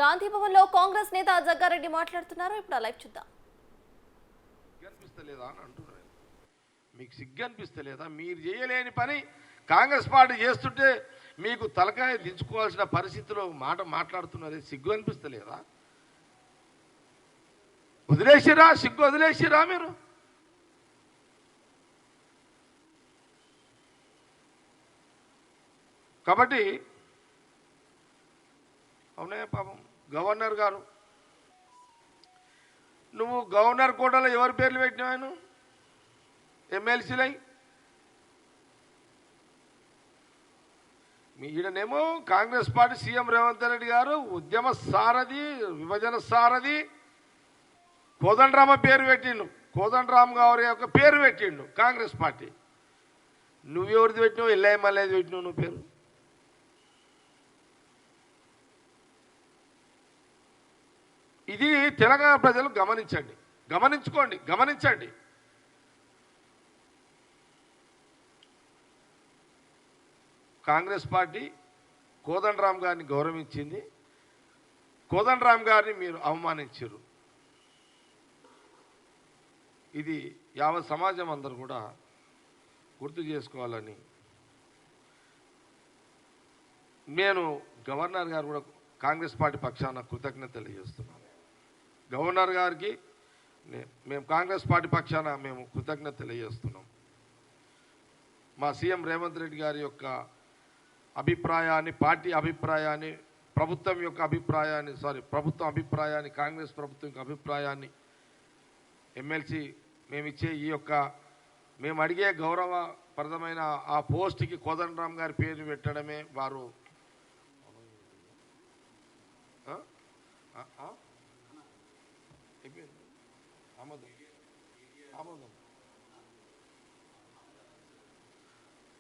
గాంధీ భవన్ లో కాంగ్రెస్ నేత జగ్గారెడ్డి మాట్లాడుతున్నారు. ఇప్పుడు లైవ్ చూద్దాం. అనిపిస్తలేదా అని అంటున్నారు. మీకు సిగ్గు అనిపిస్తలేదా? మీరు చేయలేని పని కాంగ్రెస్ పార్టీ చేస్తుంటే మీకు తలకాయ దించుకోవాల్సిన పరిస్థితిలో మాట్లాడుతున్నది. సిగ్గు అనిపిస్తలేదా? వదిలేసిరా, సిగ్గు వదిలేసిరా మీరు. కాబట్టి అవునయ్య పాపం గవర్నర్ గారు, నువ్వు గవర్నర్ కోటలో ఎవరి పేర్లు పెట్టినావు? ఎమ్మెల్సీలై మీ ఈడనేమో కాంగ్రెస్ పార్టీ సీఎం రేవంత్ రెడ్డి గారు ఉద్యమ సారథి, విభజన సారథి కోదండరామ పేరు పెట్టిండు. కోదండరామ్ గారి యొక్క పేరు పెట్టిండు కాంగ్రెస్ పార్టీ. నువ్వెవరిది పెట్టినావు? ఎల్ఐఎం మళ్ళీ పెట్టినావు నువ్వు పేరు. ఇది తెలంగాణ ప్రజలు గమనించండి, గమనించండి. కాంగ్రెస్ పార్టీ కోదండరామ్ గారిని గౌరవించింది, కోదండరామ్ గారిని మీరు అవమానించారు. ఇది యావత్ సమాజం అందరూ కూడా గుర్తు చేసుకోవాలని నేను గవర్నర్ గారు కూడా కాంగ్రెస్ పార్టీ పక్షాన కృతజ్ఞత తెలియజేస్తున్నాను. గవర్నర్ గారికి మేము కాంగ్రెస్ పార్టీ పక్షాన మేము కృతజ్ఞత తెలియజేస్తున్నాం. మా సీఎం రేవంత్ రెడ్డి గారి యొక్క అభిప్రాయాన్ని, పార్టీ అభిప్రాయాన్ని, ప్రభుత్వం అభిప్రాయాన్ని, కాంగ్రెస్ ప్రభుత్వం యొక్క అభిప్రాయాన్ని, ఎమ్మెల్సీ మేమిచ్చే ఈ యొక్క మేము అడిగే గౌరవప్రదమైన ఆ పోస్ట్కి కోదండరామ్ గారి పేరు పెట్టడమే వారు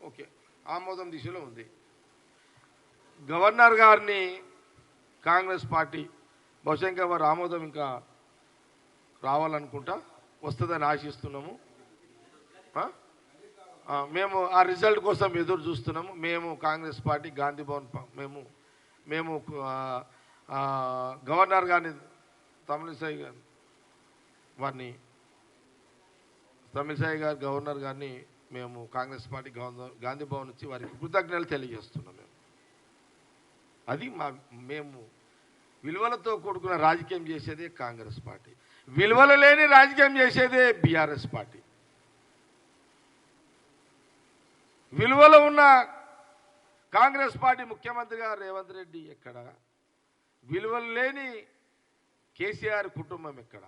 ఓకే ఆమోదం దిశలో ఉంది. గవర్నర్ గారిని కాంగ్రెస్ పార్టీ బహుశా ఇంకా వారు ఆమోదం ఇంకా రావాలనుకుంటా, వస్తుందని ఆశిస్తున్నాము. మేము ఆ రిజల్ట్ కోసం ఎదురు చూస్తున్నాము. మేము కాంగ్రెస్ పార్టీ గాంధీ భవన్ మేము గవర్నర్ గారిని తమిళిసై గారు గవర్నర్ గారిని మేము కాంగ్రెస్ పార్టీ గాంధీ భవన్ నుంచి వారికి కృతజ్ఞతలు తెలియజేస్తున్నాం. అది మేము విలువలతో కూడుకున్న రాజకీయం చేసేదే కాంగ్రెస్ పార్టీ, విలువలు లేని రాజకీయం చేసేదే బీఆర్ఎస్ పార్టీ. విలువలు ఉన్న కాంగ్రెస్ పార్టీ ముఖ్యమంత్రిగా రేవంత్ రెడ్డి ఎక్కడ, విలువలు లేని కేసీఆర్ కుటుంబం ఎక్కడ?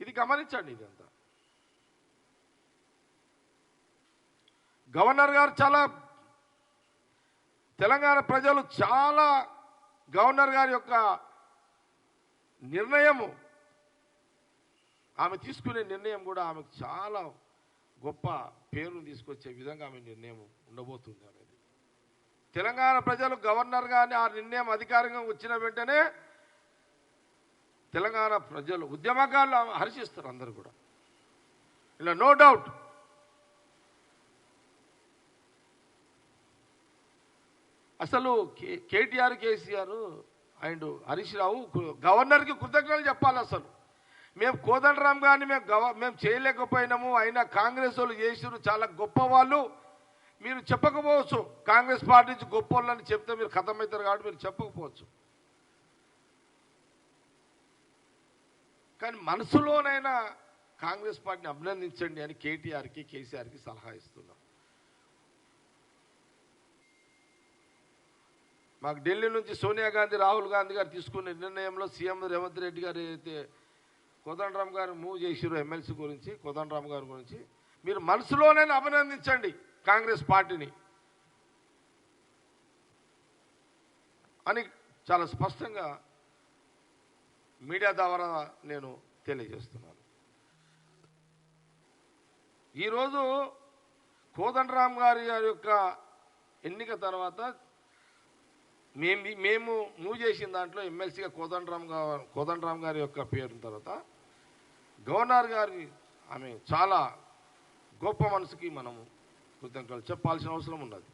ఇది గమనించండి. ఇదంతా గవర్నర్ గారు తెలంగాణ ప్రజలు చాలా గవర్నర్ గారి యొక్క నిర్ణయము, ఆమె తీసుకునే నిర్ణయం కూడా ఆమెకు చాలా గొప్ప పేరును తీసుకొచ్చే విధంగా ఆమె నిర్ణయం ఉండబోతుంది అనేది. తెలంగాణ ప్రజలు గవర్నర్ గారిని ఆ నిర్ణయం అధికారికంగా వచ్చిన వెంటనే తెలంగాణ ప్రజలు, ఉద్యమకారులు హర్షిస్తారు అందరూ కూడా, ఇలా నో డౌట్. అసలు కేటీఆర్, కేసీఆర్ అండ్ హరీష్ రావు గవర్నర్కి కృతజ్ఞతలు చెప్పాలి. అసలు మేము కోదండరామ్ గారిని మేము చేయలేకపోయినాము, అయినా కాంగ్రెస్ వాళ్ళు చేసిరు, చాలా గొప్ప వాళ్ళు. మీరు చెప్పకపోవచ్చు, కాంగ్రెస్ పార్టీ నుంచి గొప్ప వాళ్ళని చెప్తే మీరు ఖతమవుతారు కాబట్టి మీరు చెప్పకపోవచ్చు. కానీ మనసులోనైనా కాంగ్రెస్ పార్టీని అభినందించండి అని కేటీఆర్కి, కేసీఆర్కి సలహా ఇస్తున్నాం. మాకు ఢిల్లీ నుంచి సోనియా గాంధీ, రాహుల్ గాంధీ గారు తీసుకున్న నిర్ణయంలో సీఎం రేవంత్ రెడ్డి గారు ఏదైతే కోదండరామ్ గారు మూవ్ చేసిరో ఎమ్మెల్సీ గురించి, కోదండరామ్ గారి గురించి మీరు మనసులోనైనా అభినందించండి కాంగ్రెస్ పార్టీని అని చాలా స్పష్టంగా మీడియా ద్వారా నేను తెలియజేస్తున్నాను. ఈరోజు కోదండరామ్ గారి యొక్క ఎన్నిక తర్వాత మేము మూవ్ చేసిన దాంట్లో ఎమ్మెల్సీగా కోదండరామ్ గారి యొక్క పేరు తర్వాత గవర్నర్ గారి ఆమె చాలా గొప్ప మనసుకి మనము కృతజ్ఞతలు చెప్పాల్సిన అవసరం ఉన్నది.